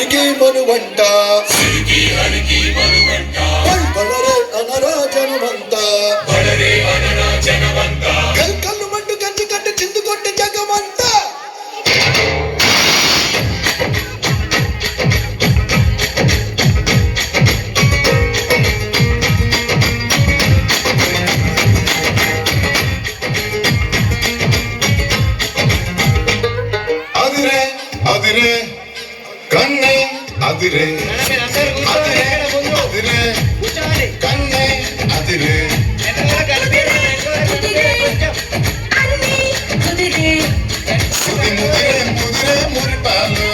అడిగి మనువంట బలరే అనరా జనమంత కల్కల్లు మండు కంచి కట్టి చిందు కొట్టి జగమంత అదిరే కన్నే అదిరే అదిరే అదిరే కన్నే అదిరే ముదిరే మురిపాలు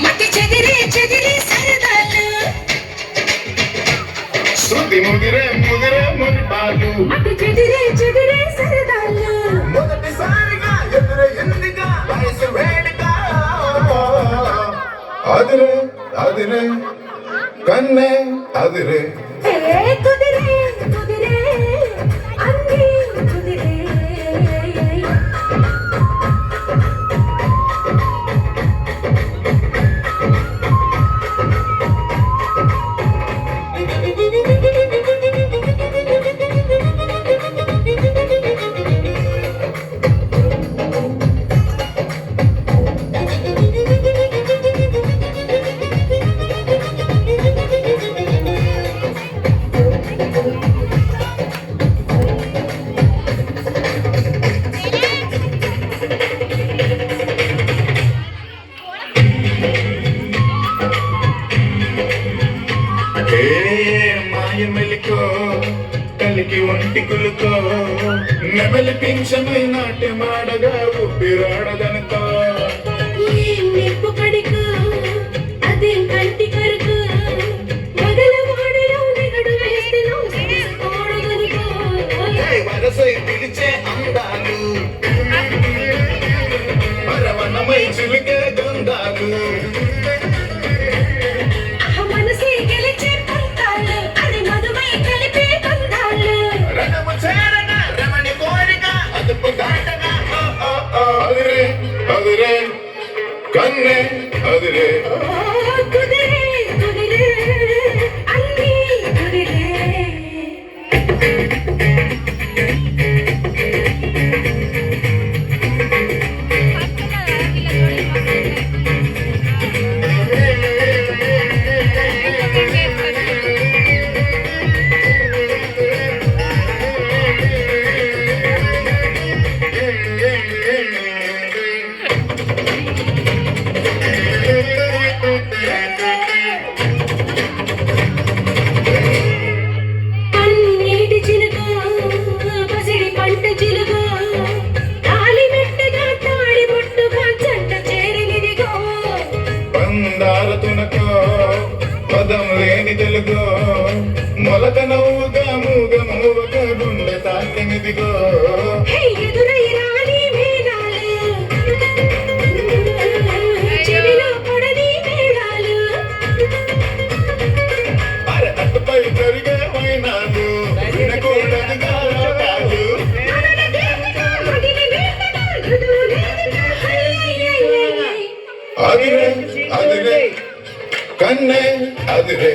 మతి చెదిరే చెదిరే సరదాలు శృతి ముదిరే మురిపాలు మతి చెదిరే చెదిరే సరదాలు మొదటిసారిగా ఎదురే ఎందుగా వయసు వేడుగా అదిరే అదిరే కన్నే అదిరే కుదిరే కుదిరే అన్ని కుదిరే మాయమెలికో కలికి ఒంటి కులుకో నెమలి పింఛమై నాట్య మాడగా ఉప్పిరాడదనుకో నిప్పు కడికో అదే కంటి కరుకు మొదల వాడలో నిగడు వేస్తేనో తోడగనుకో వరసై పిలిచే అందాలు పరవనమై చిలికే గంధాలు అదిరే కన్నే అదిరే కుదిరే కుదిరే అన్ని కుదిరే పదం లేని తెలుగు మొలక నవ్వుగా మూగ మూవక గుండె తాకినిదిగో అరే అటుపై జరిగే వైనాలు వినకూడదుగా లోకాలు అదిరే అదిరే కన్నే అదిరే